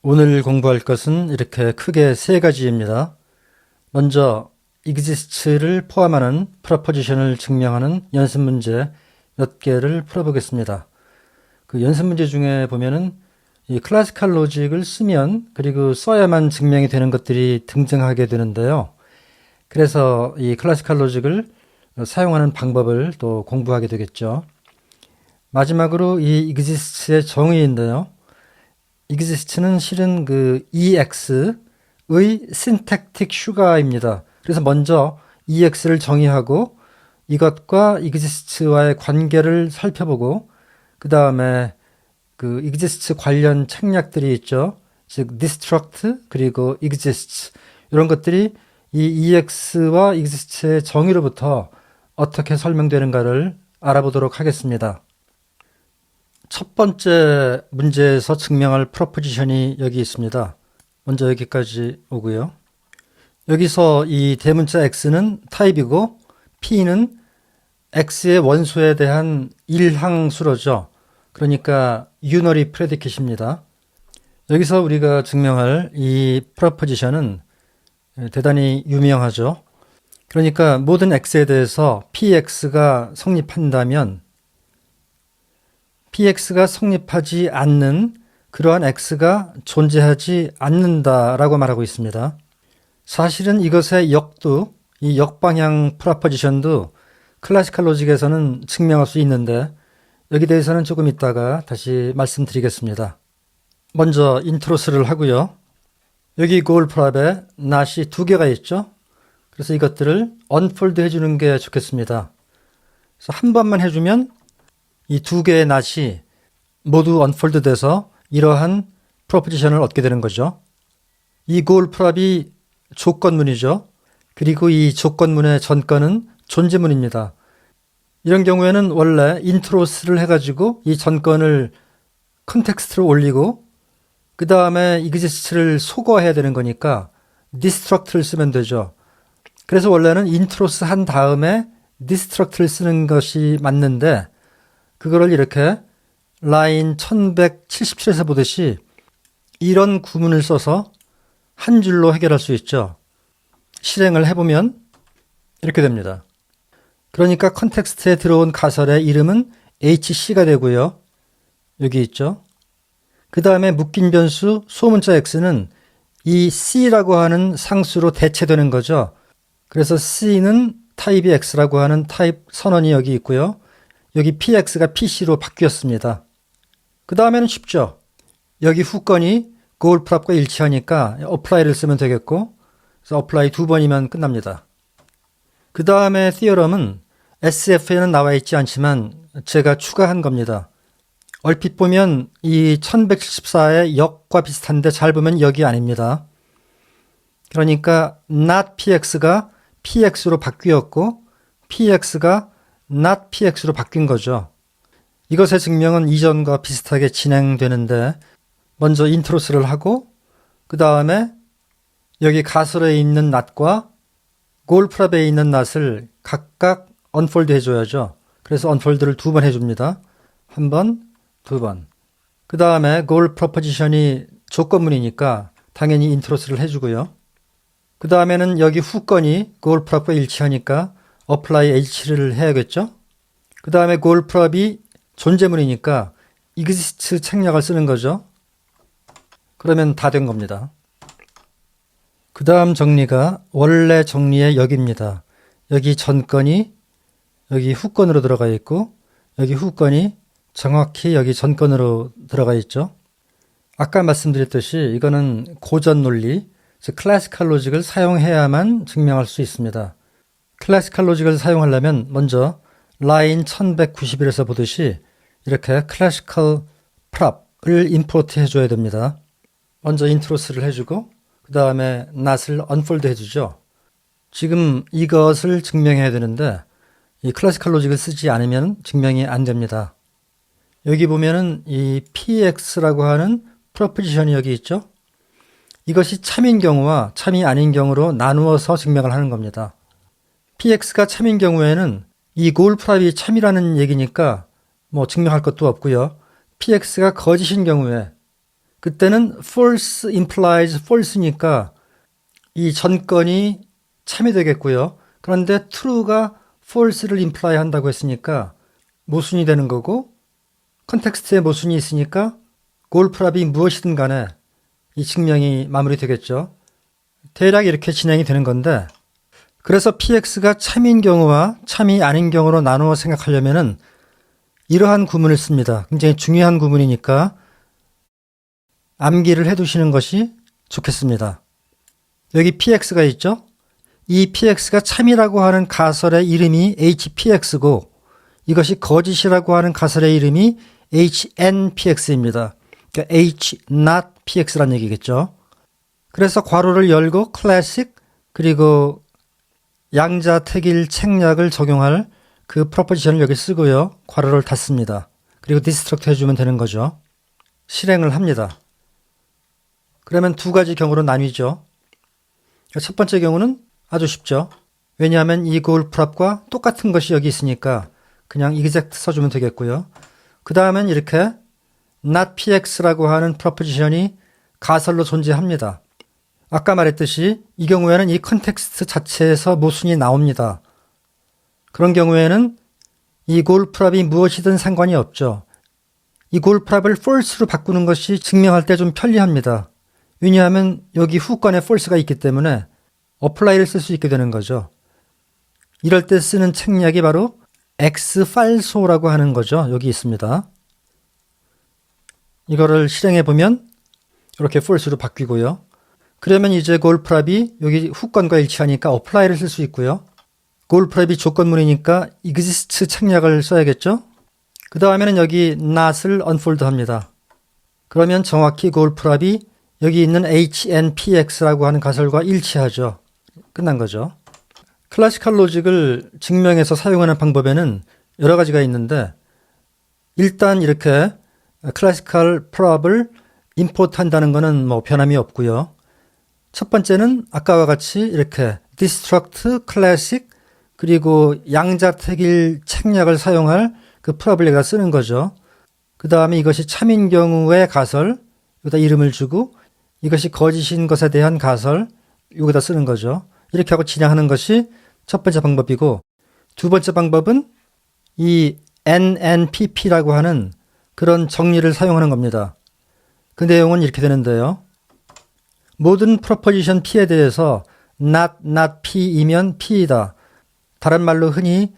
오늘 공부할 것은 이렇게 크게 세 가지입니다. 먼저 exist를 포함하는 프로포지션을 증명하는 연습 문제 몇 개를 풀어보겠습니다. 그 연습 문제 중에 보면은 이 클래시컬 로직을 쓰면 그리고 써야만 증명이 되는 것들이 등장하게 되는데요. 그래서 이 클래시컬 로직을 사용하는 방법을 또 공부하게 되겠죠. 마지막으로 이 exist의 정의인데요. exist는 실은 그 ex의 syntactic sugar입니다. 그래서 먼저 ex를 정의하고 이것과 exist와의 관계를 살펴보고 그 다음에 그 exist 관련 책략들이 있죠. 즉 destruct 그리고 exist 이런 것들이 이 ex와 exist의 정의로부터 어떻게 설명되는가를 알아보도록 하겠습니다. 첫 번째 문제에서 증명할 프로포지션이 여기 있습니다. 먼저 여기까지 오고요. 여기서 이 대문자 x는 타입이고 p는 x의 원소에 대한 일항수로죠. 그러니까 unary predicate입니다. 여기서 우리가 증명할 이 프로포지션은 대단히 유명하죠. 그러니까 모든 x에 대해서 px가 성립한다면 px가 성립하지 않는 그러한 x가 존재하지 않는다라고 말하고 있습니다. 사실은 이것의 역도, 이 역방향 프로포지션도 클래시컬 로직에서는 증명할 수 있는데 여기 대해서는 조금 이따가 다시 말씀드리겠습니다. 먼저 인트로스를 하고요. 여기 goal prop에 not이 두 개가 있죠. 그래서 이것들을 unfold 해주는 게 좋겠습니다. 그래서 한 번만 해주면 이 두 개의 not이 모두 unfold 돼서 이러한 프로포지션을 얻게 되는 거죠. 이 goal prop이 조건문이죠. 그리고 이 조건문의 전건은 존재문입니다. 이런 경우에는 원래 인트로스를 해가지고 이 전건을 컨텍스트로 올리고 그 다음에 exist를 소거해야 되는 거니까 destruct를 쓰면 되죠. 그래서 원래는 인트로스 한 다음에 destruct를 쓰는 것이 맞는데 그거를 이렇게 라인 1177에서 보듯이 이런 구문을 써서 한 줄로 해결할 수 있죠. 실행을 해보면 이렇게 됩니다. 그러니까 컨텍스트에 들어온 가설의 이름은 HC가 되고요. 여기 있죠. 그 다음에 묶인 변수 소문자 X는 이 C라고 하는 상수로 대체되는 거죠. 그래서 C는 타입이 X라고 하는 타입 선언이 여기 있고요. 여기 PX가 PC로 바뀌었습니다. 그 다음에는 쉽죠. 여기 후건이 goal prop과 일치하니까 apply를 쓰면 되겠고 그래서 apply 두 번이면 끝납니다. 그 다음에 theorem은 SF에는 나와 있지 않지만 제가 추가한 겁니다. 얼핏 보면 이 1174의 역과 비슷한데 잘 보면 역이 아닙니다. 그러니까 not px가 px로 바뀌었고 px가 not px로 바뀐 거죠. 이것의 증명은 이전과 비슷하게 진행되는데 먼저 인트로스를 하고 그 다음에 여기 가설에 있는 not과 goal prop에 있는 not을 각각 unfold 해줘야죠. 그래서 unfold를 두 번 해줍니다. 한 번, 두 번. 그 다음에 goal proposition이 조건문이니까 당연히 인트로스를 해주고요. 그 다음에는 여기 후건이 goal prop과 일치하니까 apply H를 해야겠죠. 그 다음에 goal prop이 존재문이니까 exist 책략을 쓰는 거죠. 그러면 다 된 겁니다. 그 다음 정리가 원래 정리의 역입니다. 여기 전건이 여기 후건으로 들어가 있고 여기 후건이 정확히 여기 전건으로 들어가 있죠. 아까 말씀드렸듯이 이거는 고전 논리, 즉 클래시컬 로직을 사용해야만 증명할 수 있습니다. 클래시컬 로직을 사용하려면 먼저 라인 1191에서 보듯이 이렇게 클래시컬 prop을 임포트 해줘야 됩니다. 먼저 인트로스를 해주고 그 다음에 not을 unfold 해주죠. 지금 이것을 증명해야 되는데 이 클래시컬 로직을 쓰지 않으면 증명이 안 됩니다. 여기 보면은 이 px라고 하는 프로포지션이 여기 있죠. 이것이 참인 경우와 참이 아닌 경우로 나누어서 증명을 하는 겁니다. px가 참인 경우에는 이 goal prop이 참이라는 얘기니까 뭐 증명할 것도 없고요. px가 거짓인 경우에 그때는 false implies false니까 이 전건이 참이 되겠고요. 그런데 true가 false를 imply 한다고 했으니까 모순이 되는 거고, 컨텍스트에 모순이 있으니까 골프랍이 무엇이든 간에 이 증명이 마무리되겠죠. 대략 이렇게 진행이 되는 건데, 그래서 PX가 참인 경우와 참이 아닌 경우로 나누어 생각하려면은 이러한 구문을 씁니다. 굉장히 중요한 구문이니까 암기를 해두시는 것이 좋겠습니다. 여기 PX가 있죠? 이 PX가 참이라고 하는 가설의 이름이 HPX고 이것이 거짓이라고 하는 가설의 이름이 HNPX입니다. 그러니까 H not PX라는 얘기겠죠. 그래서 괄호를 열고 클래식 그리고 양자택일 책략을 적용할 그 프로포지션을 여기 쓰고요. 괄호를 닫습니다. 그리고 디스트럭트 해주면 되는 거죠. 실행을 합니다. 그러면 두 가지 경우로 나뉘죠. 첫 번째 경우는 아주 쉽죠. 왜냐하면 이 골프랍과 똑같은 것이 여기 있으니까 그냥 exact 써주면 되겠고요. 그 다음엔 이렇게 not px라고 하는 프로포지션이 가설로 존재합니다. 아까 말했듯이 이 경우에는 이 컨텍스트 자체에서 모순이 나옵니다. 그런 경우에는 이 골프랍이 무엇이든 상관이 없죠. 이 골프랍을 false로 바꾸는 것이 증명할 때 좀 편리합니다. 왜냐하면 여기 후권에 false가 있기 때문에 apply를 쓸 수 있게 되는 거죠. 이럴 때 쓰는 책략이 바로 x falso라고 하는 거죠. 여기 있습니다. 이거를 실행해 보면 이렇게 false로 바뀌고요. 그러면 이제 골프랍이 여기 후권과 일치하니까 apply를 쓸 수 있고요. 골프랍이 조건문이니까 exist 책략을 써야겠죠. 그 다음에는 여기 not을 unfold 합니다. 그러면 정확히 골프랍이 여기 있는 HNPX라고 하는 가설과 일치하죠. 끝난 거죠. 클래시컬 로직을 증명해서 사용하는 방법에는 여러 가지가 있는데 일단 이렇게 클래시컬 프롭을 임포트 한다는 것은 뭐 변함이 없고요. 첫 번째는 아까와 같이 이렇게 destruct, classic 그리고 양자택일 책략을 사용할 그 프롭을 여기다 쓰는 거죠. 그 다음에 이것이 참인 경우의 가설 여기다 이름을 주고 이것이 거짓인 것에 대한 가설 여기다 쓰는 거죠. 이렇게 하고 진행하는 것이 첫 번째 방법이고 두 번째 방법은 이 NNPP라고 하는 그런 정리를 사용하는 겁니다. 그 내용은 이렇게 되는데요. 모든 프로포지션 P에 대해서 not P이면 P이다. 다른 말로 흔히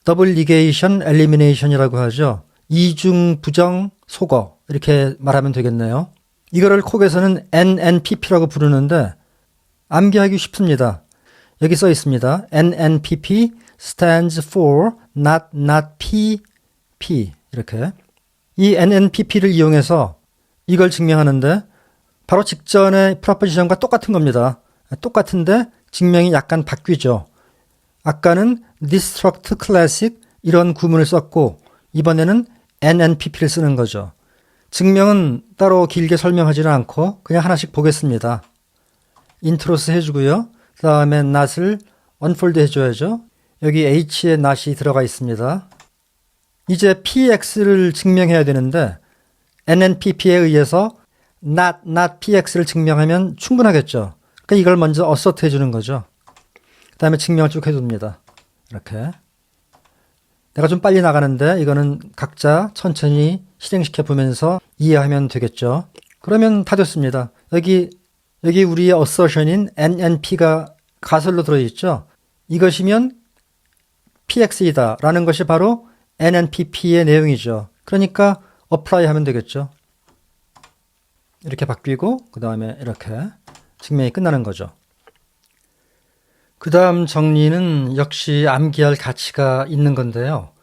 더블 니게이션 엘리미네이션이라고 하죠. 이중 부정 소거 이렇게 말하면 되겠네요. 이거를 콕에서는 NNPP라고 부르는데 암기하기 쉽습니다. 여기 써 있습니다. NNPP stands for not P 이렇게. 이 NNPP를 이용해서 이걸 증명하는데 바로 직전의 프로포지션과 똑같은 겁니다. 똑같은데 증명이 약간 바뀌죠. 아까는 destruct, classic 이런 구문을 썼고 이번에는 NNPP를 쓰는 거죠. 증명은 따로 길게 설명하지는 않고 그냥 하나씩 보겠습니다. 인트로스 해주고요. 그 다음에 not을 unfold 해줘야죠. 여기 h에 not이 들어가 있습니다. 이제 px를 증명해야 되는데 NNPP에 의해서 not px를 증명하면 충분하겠죠. 그러니까 이걸 먼저 assert 해주는 거죠. 그 다음에 증명을 쭉 해줍니다. 이렇게. 내가 좀 빨리 나가는데 이거는 각자 천천히 실행시켜 보면서 이해하면 되겠죠. 그러면 다 됐습니다. 여기 우리의 assertion인 NNP가 가설로 들어있죠. 이것이면 PX이다 라는 것이 바로 NNPP의 내용이죠. 그러니까 apply 하면 되겠죠. 이렇게 바뀌고 그 다음에 이렇게 증명이 끝나는 거죠. 그 다음 정리는 역시 암기할 가치가 있는 건데요.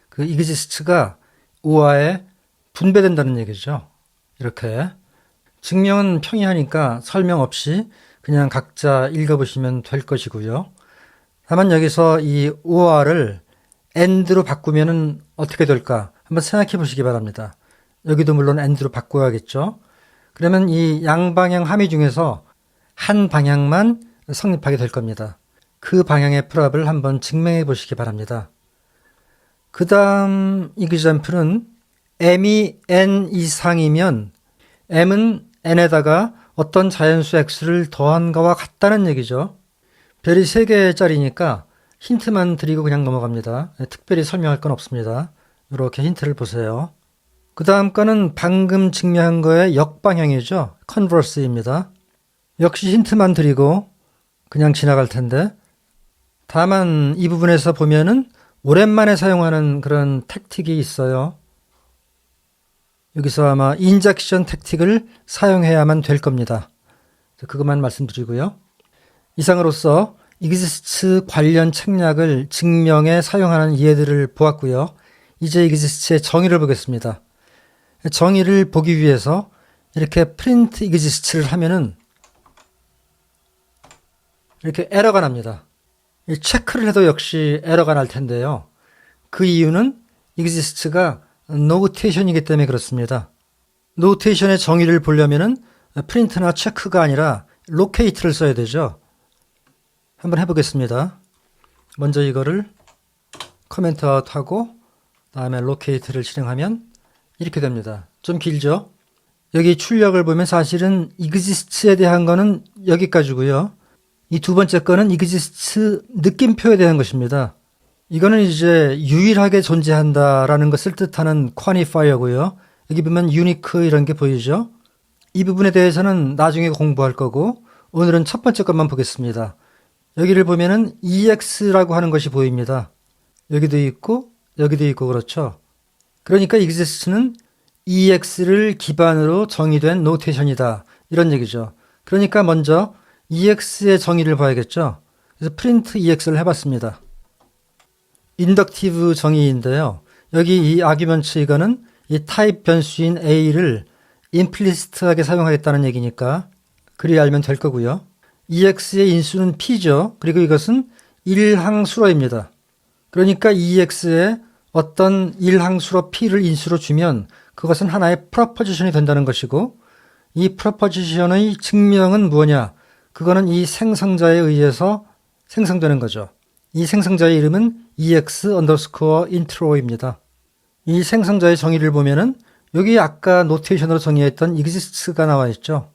그 exist가 우아에 분배된다는 얘기죠. 이렇게. 증명은 평이하니까 설명 없이 그냥 각자 읽어보시면 될 것이고요. 다만 여기서 이 우아를 and로 바꾸면 어떻게 될까 한번 생각해 보시기 바랍니다. 여기도 물론 and로 바꿔야겠죠. 그러면 이 양방향 함의 중에서 한 방향만 성립하게 될 겁니다. 그 방향의 프롭을 한번 증명해 보시기 바랍니다. 그 다음 example은 m이 n 이상이면 m은 n에다가 어떤 자연수 x를 더한 거와 같다는 얘기죠. 별이 3개짜리니까 힌트만 드리고 그냥 넘어갑니다. 특별히 설명할 건 없습니다. 이렇게 힌트를 보세요. 그 다음 거는 방금 증명한 거의 역방향이죠. converse입니다. 역시 힌트만 드리고 그냥 지나갈 텐데, 다만 이 부분에서 보면은 오랜만에 사용하는 그런 택틱이 있어요. 여기서 아마 인젝션 택틱을 사용해야만 될 겁니다. 그것만 말씀드리고요. 이상으로서 exists 관련 책략을 증명에 사용하는 예들을 보았고요. 이제 exists의 정의를 보겠습니다. 정의를 보기 위해서 이렇게 print exist를 하면은 이렇게 에러가 납니다. 체크를 해도 역시 에러가 날 텐데요. 그 이유는 exists가 노테이션이기 때문에 그렇습니다. 노테이션의 정의를 보려면은 print나 체크가 아니라 locate를 써야 되죠. 한번 해보겠습니다. 먼저 이거를 커멘트 아웃하고 다음에 locate를 실행하면 이렇게 됩니다. 좀 길죠? 여기 출력을 보면 사실은 exists에 대한 거는 여기까지고요. 이 두 번째 거는 exists 느낌표에 대한 것입니다. 이거는 이제 유일하게 존재한다라는 것을 뜻하는 quantifier고요. 여기 보면 unique 이런 게 보이죠? 이 부분에 대해서는 나중에 공부할 거고 오늘은 첫 번째 것만 보겠습니다. 여기를 보면은 ex라고 하는 것이 보입니다. 여기도 있고 그렇죠. 그러니까 exists는 ex를 기반으로 정의된 노테이션이다. 이런 얘기죠. 그러니까 먼저 ex의 정의를 봐야겠죠. 그래서 print ex를 해봤습니다. 인덕티브 정의인데요. 여기 이 아규먼트 이거는 이 타입 변수인 a를 implicit하게 사용하겠다는 얘기니까 그리 알면 될 거고요. ex의 인수는 p죠. 그리고 이것은 일항수로입니다. 그러니까 ex에 어떤 일항수로 p를 인수로 주면 그것은 하나의 프로포지션이 된다는 것이고, 이 프로포지션의 증명은 뭐냐? 그거는 이 생성자에 의해서 생성되는 거죠. 이 생성자의 이름은 ex underscore intro입니다. 이 생성자의 정의를 보면은 여기 아까 노테이션으로 정의했던 exists가 나와 있죠.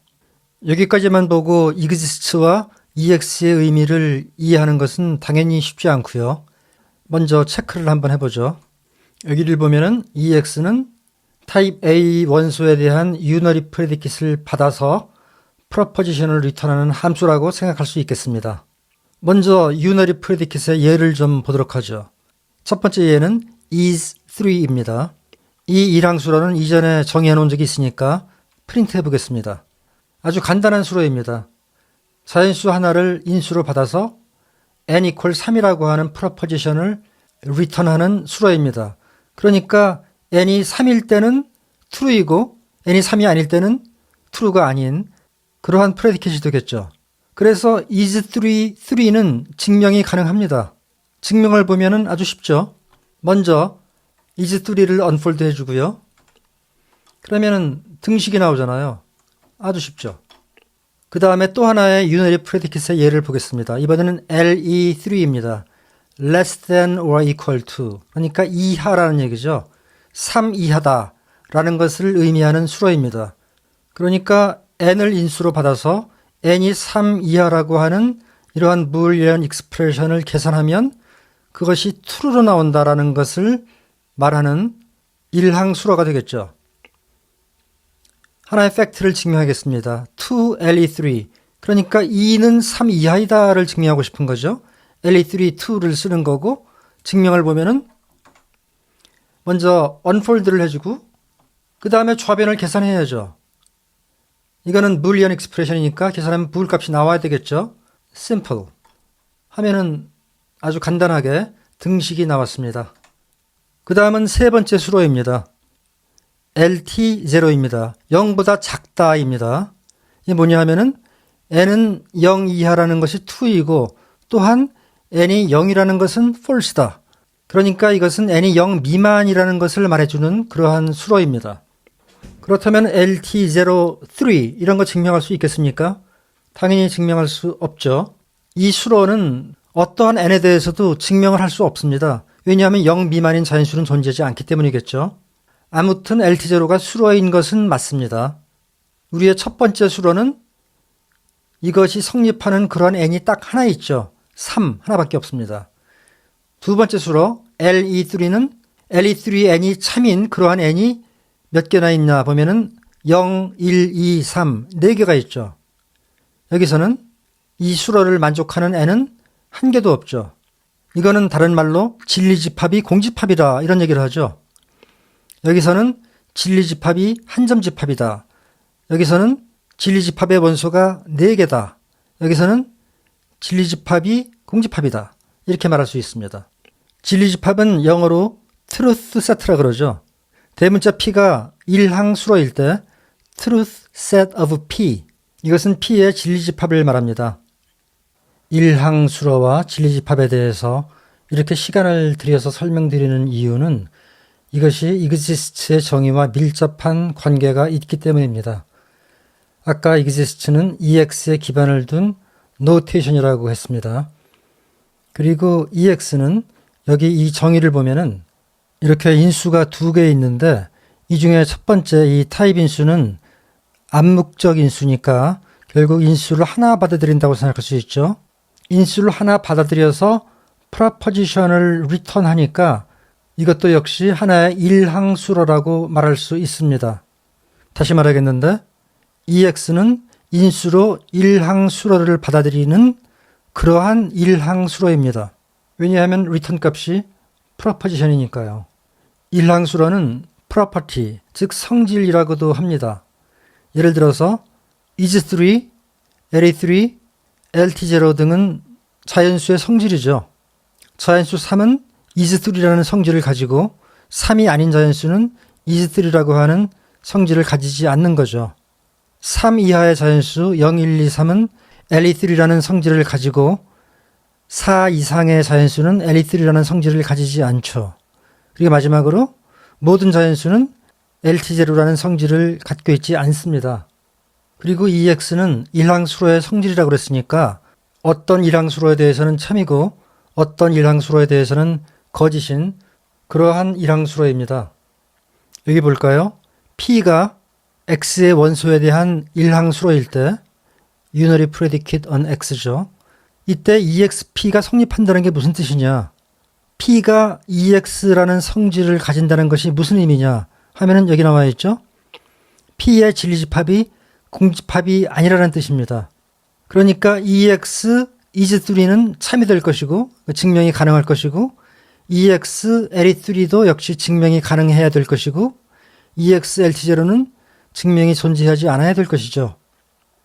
여기까지만 보고 exists와 ex의 의미를 이해하는 것은 당연히 쉽지 않고요. 먼저 체크를 한번 해보죠. 여기를 보면은 ex는 타입 A 원소에 대한 유너리 프레디킷을 받아서 프로포지션을 리턴하는 함수라고 생각할 수 있겠습니다. 먼저 유너리 프레디킷의 예를 좀 보도록 하죠. 첫 번째 예는 is 3입니다. 이 일항수로는 이전에 정의해 놓은 적이 있으니까 프린트 해보겠습니다. 아주 간단한 수로입니다. 자연수 하나를 인수로 받아서 n equal 3이라고 하는 프로포지션을 리턴하는 수로입니다. 그러니까 n이 3일 때는 true이고 n이 3이 아닐 때는 true가 아닌 그러한 프레디켓이 되겠죠. 그래서 is3는 증명이 가능합니다. 증명을 보면은 아주 쉽죠. 먼저 is3를 unfold 해주고요. 그러면은 등식이 나오잖아요. 아주 쉽죠. 그 다음에 또 하나의 유너리 프레디킷의 예를 보겠습니다. 이번에는 LE3입니다. less than or equal to. 그러니까 이하라는 얘기죠. 3 이하다 라는 것을 의미하는 수로입니다. 그러니까 n을 인수로 받아서 n이 3 이하라고 하는 이러한 boolean expression을 계산하면 그것이 true로 나온다라는 것을 말하는 일항수로가 되겠죠. 하나의 팩트를 증명하겠습니다. to LE3. 그러니까 2는 3 이하이다를 증명하고 싶은 거죠. LE3 2를 쓰는 거고, 증명을 보면은 먼저 unfold를 해주고 그 다음에 좌변을 계산해야죠. 이거는 boolean expression이니까 계산하면 bool 값이 나와야 되겠죠. simple 하면은 아주 간단하게 등식이 나왔습니다. 그 다음은 세 번째 수로입니다. LT0입니다. 0보다 작다입니다. 이게 뭐냐 하면은 n은 0 이하라는 것이 true이고 또한 n이 0이라는 것은 false다. 그러니까 이것은 n이 0 미만이라는 것을 말해주는 그러한 수로입니다. 그렇다면 LT03 이런 거 증명할 수 있겠습니까? 당연히 증명할 수 없죠. 이 수로는 어떠한 n에 대해서도 증명을 할 수 없습니다. 왜냐하면 0 미만인 자연수는 존재하지 않기 때문이겠죠. 아무튼 LT0가 수로인 것은 맞습니다. 우리의 첫 번째 수로는 이것이 성립하는 그러한 n이 딱 하나 있죠. 3 하나밖에 없습니다. 두 번째 수로 LE3는 LE3n이 참인 그러한 n이 몇 개나 있냐 보면은 0, 1, 2, 3 4개가 있죠. 여기서는 이 수로를 만족하는 n은 한 개도 없죠. 이거는 다른 말로 진리집합이 공집합이다 이런 얘기를 하죠. 여기서는 진리집합이 한점집합이다. 여기서는 진리집합의 원소가 4개다. 여기서는 진리집합이 공집합이다. 이렇게 말할 수 있습니다. 진리집합은 영어로 truth set라 그러죠. 대문자 P가 일항수로일 때 truth set of P, 이것은 P의 진리집합을 말합니다. 일항수로와 진리집합에 대해서 이렇게 시간을 들여서 설명드리는 이유는 이것이 exist의 정의와 밀접한 관계가 있기 때문입니다. 아까 exist는 EX에 기반을 둔 노테이션이라고 했습니다. 그리고 EX는 여기 이 정의를 보면은 이렇게 인수가 2개 있는데 이 중에 첫 번째 이 타입 인수는 암묵적 인수니까 결국 인수를 하나 받아들인다고 생각할 수 있죠. 인수를 하나 받아들여서 프로포지션을 리턴하니까 이것도 역시 하나의 일항수로라고 말할 수 있습니다. 다시 말하겠는데 EX는 인수로 일항수로를 받아들이는 그러한 일항수로입니다. 왜냐하면 리턴 값이 프로포지션이니까요. 일항수로는 property, 즉 성질이라고도 합니다. 예를 들어서 is3, LE3, LT0 등은 자연수의 성질이죠. 자연수 3은 is3라는 성질을 가지고 3이 아닌 자연수는 is3라고 하는 성질을 가지지 않는 거죠. 3 이하의 자연수 0, 1, 2, 3은 LE3라는 성질을 가지고 4 이상의 자연수는 LE3라는 성질을 가지지 않죠. 그리고 마지막으로 모든 자연수는 LT0라는 성질을 갖고 있지 않습니다. 그리고 EX는 일항수로의 성질이라고 그랬으니까 어떤 일항수로에 대해서는 참이고 어떤 일항수로에 대해서는 거짓인 그러한 일항수로입니다. 여기 볼까요? P가 X의 원소에 대한 일항수로일 때 unary predicate on X죠. 이때 EXP가 성립한다는 게 무슨 뜻이냐? P가 EX라는 성질을 가진다는 것이 무슨 의미냐 하면은 여기 나와 있죠. P의 진리집합이 공집합이 아니라는 뜻입니다. 그러니까 EX is3는 참이 될 것이고 증명이 가능할 것이고 EX LE3도 역시 증명이 가능해야 될 것이고 EX LT0는 증명이 존재하지 않아야 될 것이죠.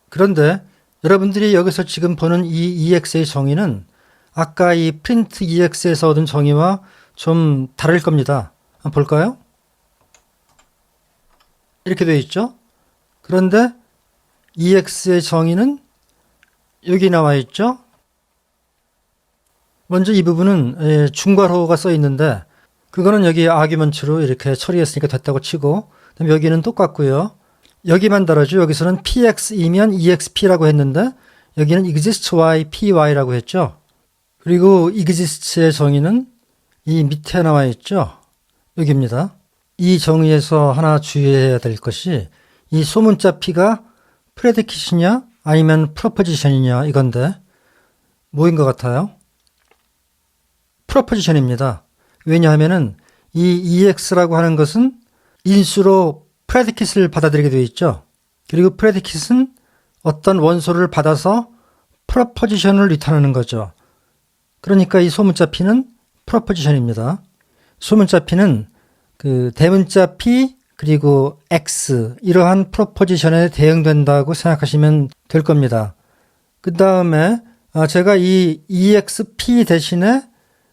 그런데 여러분들이 여기서 지금 보는 이 EX의 정의는 아까 이 print EX에서 얻은 정의와 좀 다를 겁니다. 한번 볼까요? 이렇게 되어 있죠. 그런데 EX의 정의는 여기 나와 있죠. 먼저 이 부분은 중괄호가 써 있는데 그거는 여기 아규먼트로 이렇게 처리했으니까 됐다고 치고 그다음에 여기는 똑같고요. 여기만 다르죠. 여기서는 PX이면 EXP라고 했는데 여기는 exists Y, PY라고 했죠. 그리고 exist의 정의는 이 밑에 나와 있죠. 여기입니다. 이 정의에서 하나 주의해야 될 것이 이 소문자 P가 프레디킷이냐 아니면 프로포지션이냐 이건데 뭐인 것 같아요? 프로포지션입니다. 왜냐하면은 이 EX라고 하는 것은 인수로 프레디킷을 받아들이게 되어 있죠. 그리고 프레디킷은 어떤 원소를 받아서 프로포지션을 리턴하는 거죠. 그러니까 이 소문자 P는 프로포지션입니다. 소문자 P는 그 대문자 P 그리고 X 이러한 프로포지션에 대응된다고 생각하시면 될 겁니다. 그 다음에 제가 이 EXP 대신에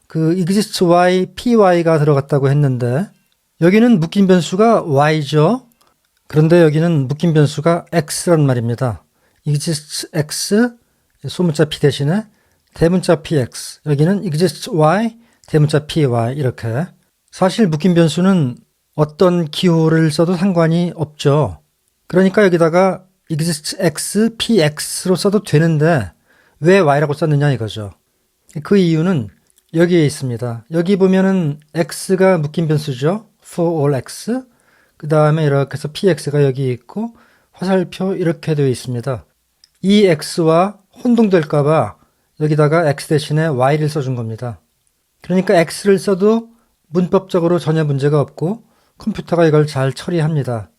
그 exists Y, PY가 들어갔다고 했는데 여기는 묶인 변수가 Y죠. 그런데 여기는 묶인 변수가 X란 말입니다. exists X 소문자 P 대신에 대문자 PX 여기는 exists Y, 대문자 PY 이렇게 사실 묶인 변수는 어떤 기호를 써도 상관이 없죠. 그러니까 여기다가 exists X, PX로 써도 되는데 왜 Y라고 썼느냐 이거죠. 그 이유는 여기에 있습니다. 여기 보면은 X가 묶인 변수죠. for all X. 그 다음에 이렇게 해서 PX가 여기 있고 화살표 이렇게 되어 있습니다. 이 x와 혼동될까봐 여기다가 x 대신에 y를 써준 겁니다. 그러니까 x를 써도 문법적으로 전혀 문제가 없고 컴퓨터가 이걸 잘 처리합니다.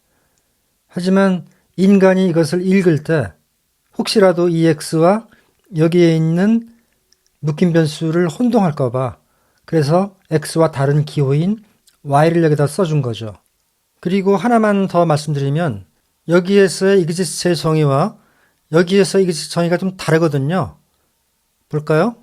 하지만 인간이 이것을 읽을 때 혹시라도 이 x와 여기에 있는 묶인 변수를 혼동할까봐 그래서 x와 다른 기호인 y를 여기다 써준 거죠. 그리고 하나만 더 말씀드리면 여기에서의 exist의 정의와 여기에서 exist 정의가 좀 다르거든요. 볼까요?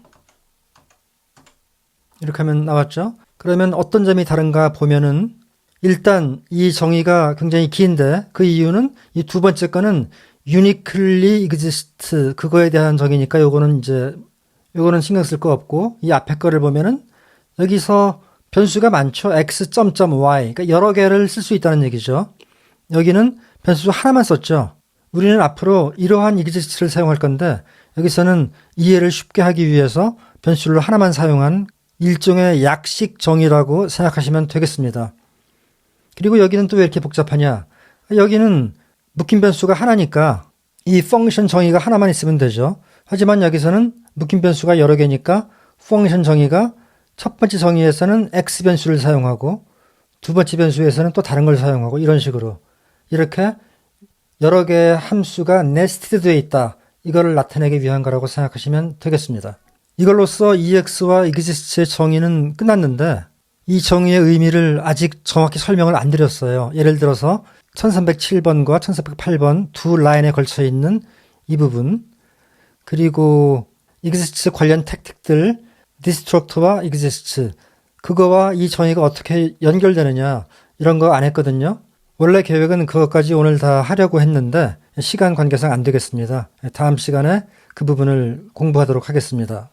이렇게 하면 나왔죠? 그러면 어떤 점이 다른가 보면은 일단 이 정의가 굉장히 긴데 그 이유는 이 두 번째 거는 uniquely exist 그거에 대한 정의니까 요거는 신경 쓸 거 없고 이 앞에 거를 보면은 여기서 변수가 많죠. x.y 그러니까 여러 개를 쓸 수 있다는 얘기죠. 여기는 변수 하나만 썼죠. 우리는 앞으로 이러한 exist를 사용할 건데 여기서는 이해를 쉽게 하기 위해서 변수를 하나만 사용한 일종의 약식 정의라고 생각하시면 되겠습니다. 그리고 여기는 또 왜 이렇게 복잡하냐? 여기는 묶인 변수가 하나니까 이 펑션 정의가 하나만 있으면 되죠. 하지만 여기서는 묶인 변수가 여러 개니까 펑션 정의가 첫 번째 정의에서는 x 변수를 사용하고 두 번째 변수에서는 또 다른 걸 사용하고 이런 식으로 이렇게 여러 개의 함수가 네스티드되어 있다. 이거를 나타내기 위한 거라고 생각하시면 되겠습니다. 이걸로써 ex와 exist의 정의는 끝났는데 이 정의의 의미를 아직 정확히 설명을 안 드렸어요. 예를 들어서 1307번과 1308번 두 라인에 걸쳐 있는 이 부분 그리고 exist 관련 택틱들 destruct와 exist 그거와 이 정의가 어떻게 연결되느냐 이런 거 안 했거든요. 원래 계획은 그것까지 오늘 다 하려고 했는데 시간 관계상 안 되겠습니다. 다음 시간에 그 부분을 공부하도록 하겠습니다.